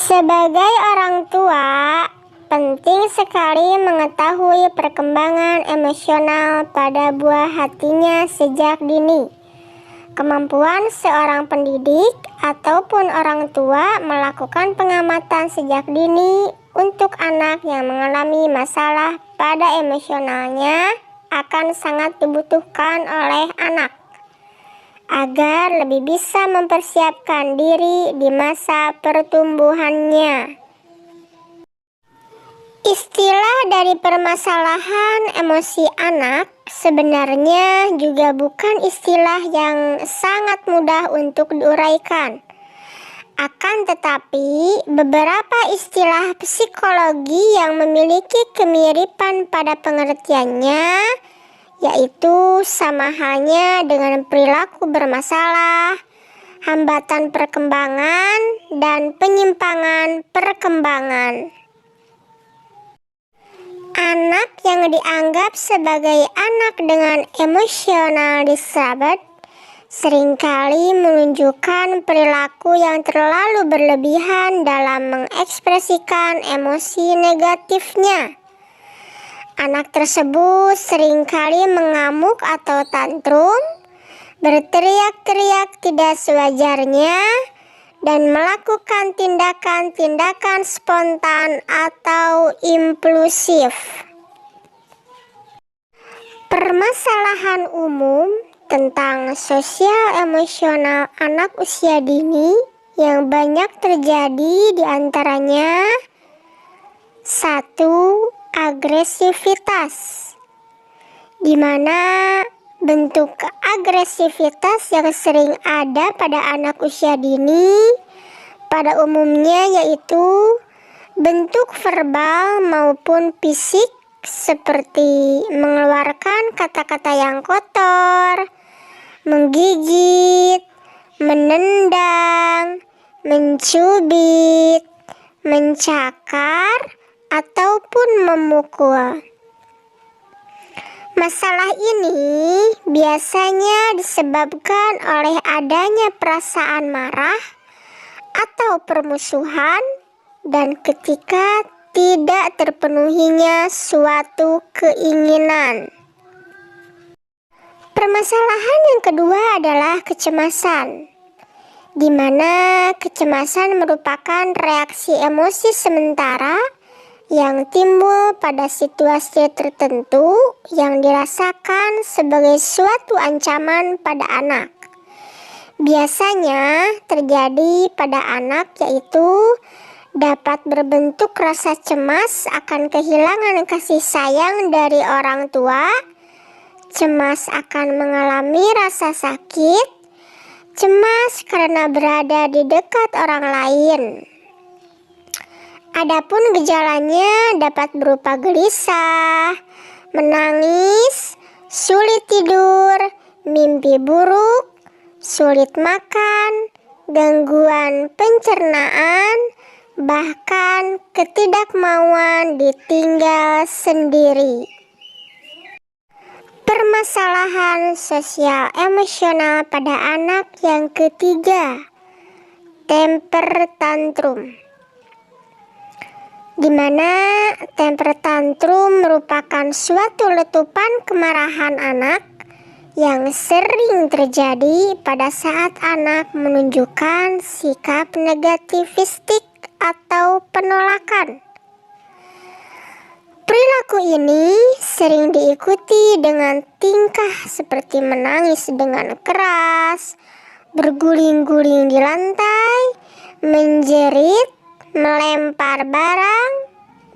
Sebagai orang tua, penting sekali mengetahui perkembangan emosional pada buah hatinya sejak dini. Kemampuan seorang pendidik ataupun orang tua melakukan pengamatan sejak dini untuk anak yang mengalami masalah pada emosionalnya akan sangat dibutuhkan oleh anak, agar lebih bisa mempersiapkan diri di masa pertumbuhannya. Istilah dari permasalahan emosi anak sebenarnya juga bukan istilah yang sangat mudah untuk diuraikan. Akan tetapi, beberapa istilah psikologi yang memiliki kemiripan pada pengertiannya, yaitu sama halnya dengan perilaku bermasalah, hambatan perkembangan, dan penyimpangan perkembangan. Anak yang dianggap sebagai anak dengan emotional disturbed seringkali menunjukkan perilaku yang terlalu berlebihan dalam mengekspresikan emosi negatifnya. Anak tersebut seringkali mengamuk atau tantrum, berteriak-teriak tidak sewajarnya, dan melakukan tindakan-tindakan spontan atau impulsif. Permasalahan umum tentang sosial emosional anak usia dini yang banyak terjadi diantaranya: 1. Agresivitas, di mana bentuk agresivitas yang sering ada pada anak usia dini pada umumnya yaitu bentuk verbal maupun fisik, seperti mengeluarkan kata-kata yang kotor, menggigit, menendang, mencubit, mencakar, ataupun memukul. Masalah ini biasanya disebabkan oleh adanya perasaan marah atau permusuhan dan ketika tidak terpenuhinya suatu keinginan. Permasalahan yang kedua adalah kecemasan, di mana kecemasan merupakan reaksi emosi sementara yang timbul pada situasi tertentu yang dirasakan sebagai suatu ancaman pada anak. Biasanya terjadi pada anak, yaitu dapat berbentuk rasa cemas akan kehilangan kasih sayang dari orang tua, cemas akan mengalami rasa sakit, cemas karena berada di dekat orang lain. Adapun gejalanya dapat berupa gelisah, menangis, sulit tidur, mimpi buruk, sulit makan, gangguan pencernaan, bahkan ketidakmauan ditinggal sendiri. Permasalahan sosial emosional pada anak yang ketiga, temper tantrum, di mana temper tantrum merupakan suatu letupan kemarahan anak yang sering terjadi pada saat anak menunjukkan sikap negativistik atau penolakan. Perilaku ini sering diikuti dengan tingkah seperti menangis dengan keras, berguling-guling di lantai, menjerit, melempar barang,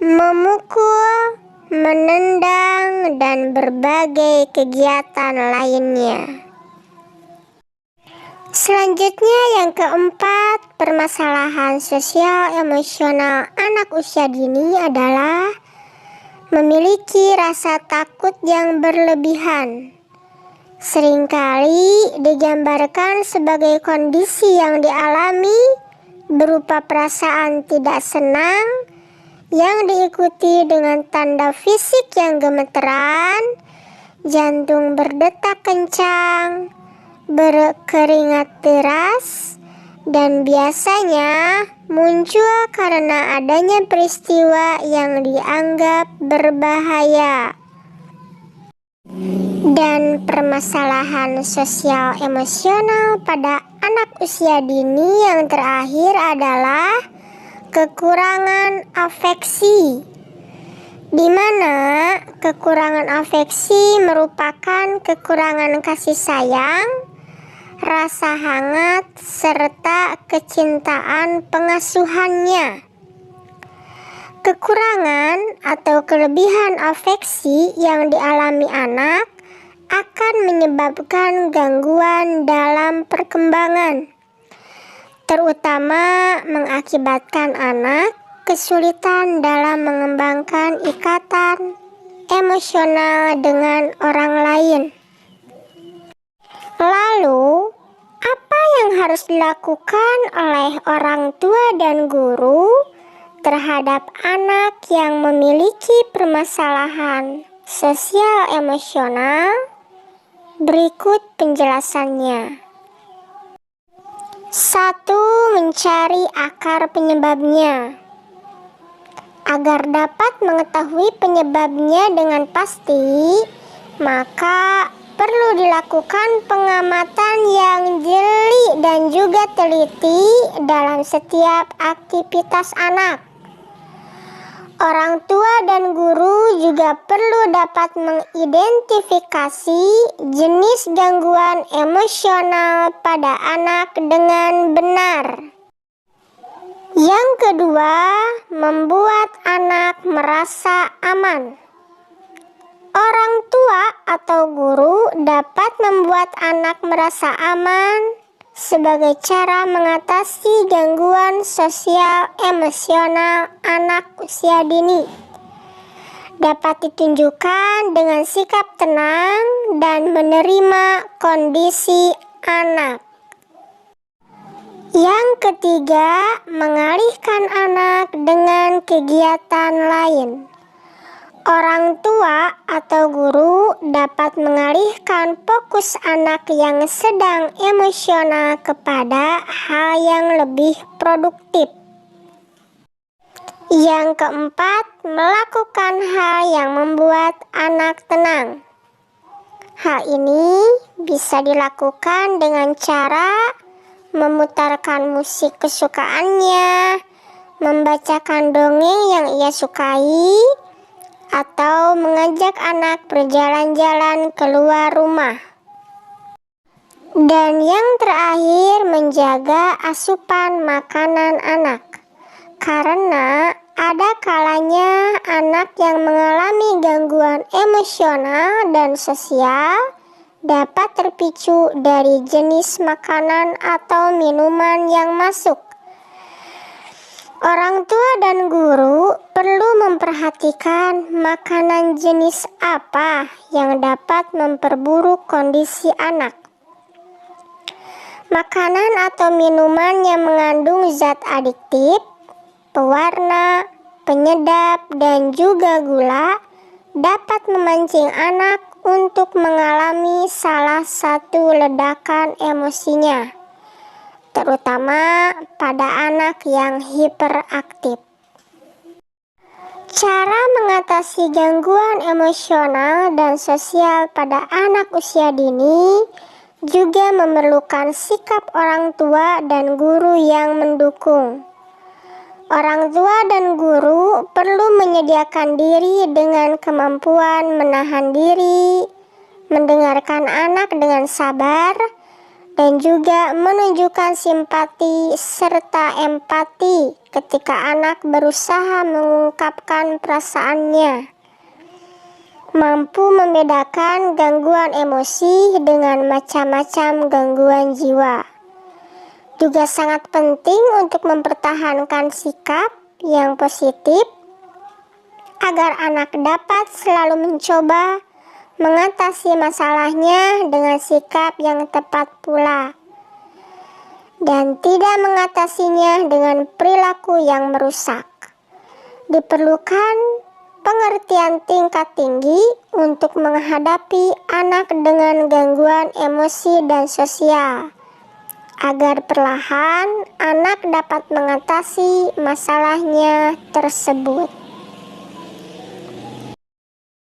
memukul, menendang, dan berbagai kegiatan lainnya. Selanjutnya yang keempat, permasalahan sosial emosional anak usia dini adalah memiliki rasa takut yang berlebihan. Seringkali digambarkan sebagai kondisi yang dialami berupa perasaan tidak senang yang diikuti dengan tanda fisik yang gemeteran, jantung berdetak kencang, berkeringat deras, dan biasanya muncul karena adanya peristiwa yang dianggap berbahaya. Dan permasalahan sosial emosional pada anak usia dini yang terakhir adalah kekurangan afeksi, di mana kekurangan afeksi merupakan kekurangan kasih sayang, rasa hangat, serta kecintaan pengasuhannya. Kekurangan atau kelebihan afeksi yang dialami anak akan menyebabkan gangguan dalam perkembangan, terutama mengakibatkan anak kesulitan dalam mengembangkan ikatan emosional dengan orang lain. Lalu, apa yang harus dilakukan oleh orang tua dan guru terhadap anak yang memiliki permasalahan sosial emosional? Berikut penjelasannya. 1. Mencari akar penyebabnya. Agar dapat mengetahui penyebabnya dengan pasti, maka perlu dilakukan pengamatan yang jeli dan juga teliti dalam setiap aktivitas anak. Orang tua dan guru juga perlu dapat mengidentifikasi jenis gangguan emosional pada anak dengan benar. Yang kedua, membuat anak merasa aman. Orang tua atau guru dapat membuat anak merasa aman sebagai cara mengatasi gangguan sosial emosional anak usia dini. Dapat ditunjukkan dengan sikap tenang dan menerima kondisi anak. Yang ketiga, mengalihkan anak dengan kegiatan lain. Orang tua atau guru dapat mengalihkan fokus anak yang sedang emosional kepada hal yang lebih produktif. Yang keempat, melakukan hal yang membuat anak tenang. Hal ini bisa dilakukan dengan cara memutarkan musik kesukaannya, membacakan dongeng yang ia sukai, atau mengajak anak berjalan-jalan keluar rumah. Dan yang terakhir, menjaga asupan makanan anak. Karena ada kalanya anak yang mengalami gangguan emosional dan sosial dapat terpicu dari jenis makanan atau minuman yang masuk. Orang tua dan guru perlu memperhatikan makanan jenis apa yang dapat memperburuk kondisi anak. Makanan atau minuman yang mengandung zat adiktif, pewarna, penyedap, dan juga gula dapat memancing anak untuk mengalami salah satu ledakan emosinya, terutama pada anak yang hiperaktif. Cara mengatasi gangguan emosional dan sosial pada anak usia dini juga memerlukan sikap orang tua dan guru yang mendukung. Orang tua dan guru perlu menyediakan diri dengan kemampuan menahan diri, mendengarkan anak dengan sabar, dan juga menunjukkan simpati serta empati ketika anak berusaha mengungkapkan perasaannya. Mampu membedakan gangguan emosi dengan macam-macam gangguan jiwa. Juga sangat penting untuk mempertahankan sikap yang positif agar anak dapat selalu mencoba mengatasi masalahnya dengan sikap yang tepat pula, dan tidak mengatasinya dengan perilaku yang merusak. Diperlukan pengertian tingkat tinggi untuk menghadapi anak dengan gangguan emosi dan sosial, agar perlahan anak dapat mengatasi masalahnya tersebut.